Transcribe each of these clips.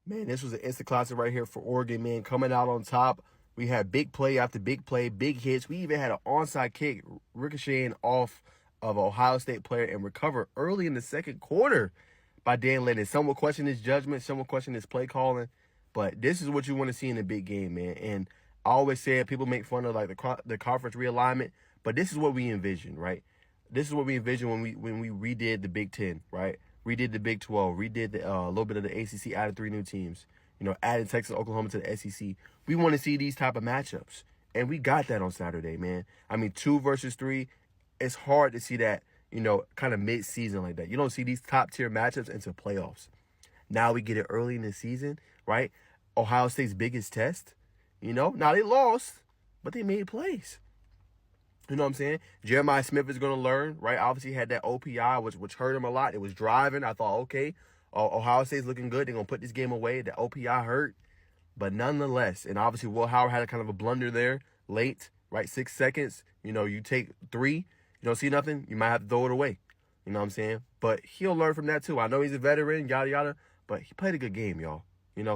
Man, this was an instant classic right here for Oregon, man. Coming out on top. We had big play after big play, big hits. We even had an onside kick ricocheting off of an Ohio State player and recovered early in the second quarter by Dan Lennon. Some will question his judgment. Some will question his play calling. But this is what you want to see in a big game, man. And I always say people make fun of like the conference realignment, but this is what we envisioned, right? This is what we envisioned when we redid the Big Ten, right? Redid the Big 12, redid the a little bit of the ACC, added 3 new teams, added Texas, Oklahoma to the SEC. We want to see these type of matchups, and we got that on Saturday, man. I mean, 2 versus 3, it's hard to see that, kind of mid-season like that. You don't see these top-tier matchups until playoffs. Now we get it early in the season, right? Ohio State's biggest test, Now they lost, but they made plays. You know what I'm saying? Jeremiah Smith is going to learn, right? Obviously, he had that OPI, which hurt him a lot. It was driving. I thought, okay, Ohio State's looking good. They're going to put this game away. The OPI hurt. But nonetheless, and obviously, Will Howard had a kind of a blunder there late, right? 6 seconds. You take 3. You don't see nothing. You might have to throw it away. You know what I'm saying? But he'll learn from that, too. I know he's a veteran, yada, yada. But he played a good game, y'all.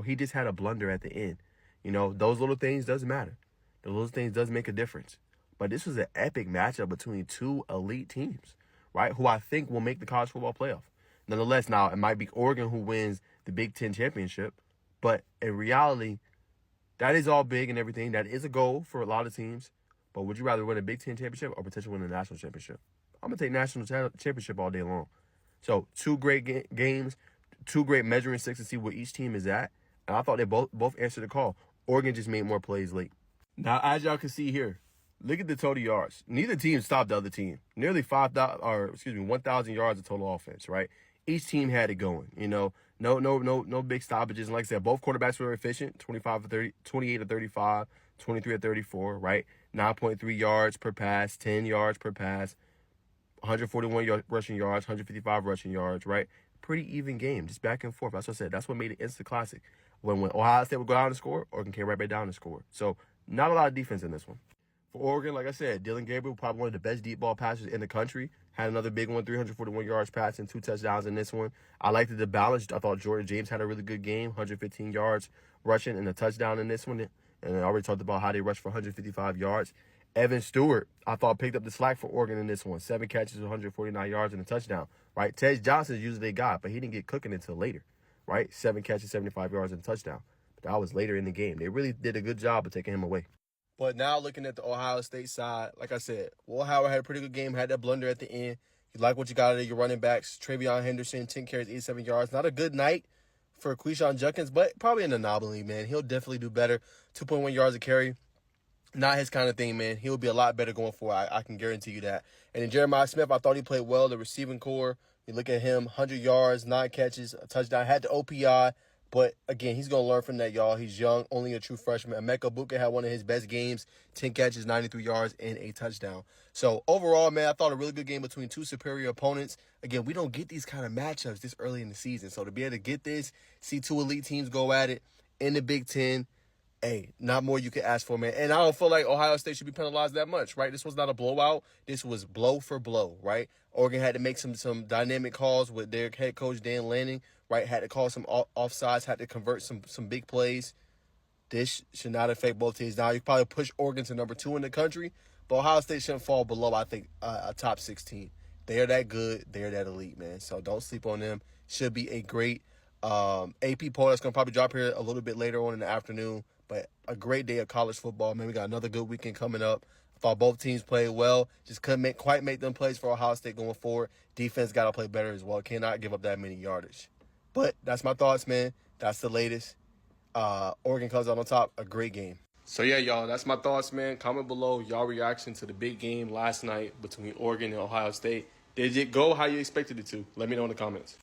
He just had a blunder at the end. Those little things doesn't matter. Those little things does make a difference. But this was an epic matchup between 2 elite teams, right, who I think will make the college football playoff. Nonetheless, now it might be Oregon who wins the Big Ten championship, but in reality, that is all big and everything. That is a goal for a lot of teams. But would you rather win a Big Ten championship or potentially win a national championship? I'm going to take national championship all day long. So 2 great games, 2 great measuring sticks to see where each team is at. And I thought they both answered the call. Oregon just made more plays late. Now, as y'all can see here, look at the total yards. Neither team stopped the other team. Nearly 1,000 yards of total offense, right? Each team had it going. No big stoppages. And like I said, both quarterbacks were efficient. 28 to 35, 23 to 34, right? 9.3 yards per pass, 10 yards per pass, 141 rushing yards, 155 rushing yards, right? Pretty even game, just back and forth. That's what I said. That's what made it instant classic. When Ohio State would go out and score, Oregon came right back down and score. So not a lot of defense in this one. For Oregon, like I said, Dillon Gabriel, probably one of the best deep ball passers in the country. Had another big one, 341 yards passing, 2 touchdowns in this one. I liked the balance. I thought Jordan James had a really good game, 115 yards rushing and a touchdown in this one. And I already talked about how they rushed for 155 yards. Evan Stewart, I thought, picked up the slack for Oregon in this one. 7 catches, 149 yards, and a touchdown, right? Tej Johnson is usually their guy, but he didn't get cooking until later, right? 7 catches, 75 yards, and a touchdown. But that was later in the game. They really did a good job of taking him away. But now looking at the Ohio State side, like I said, Will Howard had a pretty good game, had that blunder at the end. You like what you got out of your running backs. Travion Henderson, 10 carries, 87 yards. Not a good night for Quinshon Judkins, but probably an anomaly, man. He'll definitely do better. 2.1 yards a carry. Not his kind of thing, man. He'll be a lot better going forward. I can guarantee you that. And then Jeremiah Smith, I thought he played well. The receiving core, you look at him, 100 yards, 9 catches, a touchdown. Had the OPI. But, again, he's going to learn from that, y'all. He's young, only a true freshman. Emeka Buka had one of his best games, 10 catches, 93 yards, and a touchdown. So, overall, man, I thought a really good game between 2 superior opponents. Again, we don't get these kind of matchups this early in the season. So, to be able to get this, see 2 elite teams go at it in the Big Ten, hey, not more you could ask for, man. And I don't feel like Ohio State should be penalized that much, right? This was not a blowout. This was blow for blow, right? Oregon had to make some dynamic calls with their head coach, Dan Lanning, right? Had to call some offsides, had to convert some big plays. This should not affect both teams. Now, you probably push Oregon to number 2 in the country, but Ohio State shouldn't fall below, I think, a top 16. They are that good. They are that elite, man. So don't sleep on them. Should be a great AP poll that's going to probably drop here a little bit later on in the afternoon. But a great day of college football, man. We got another good weekend coming up. I thought both teams played well. Just couldn't quite make them plays for Ohio State going forward. Defense got to play better as well. Cannot give up that many yardage. But that's my thoughts, man. That's the latest. Oregon comes out on top. A great game. So, yeah, y'all, that's my thoughts, man. Comment below y'all reaction to the big game last night between Oregon and Ohio State. Did it go how you expected it to? Let me know in the comments.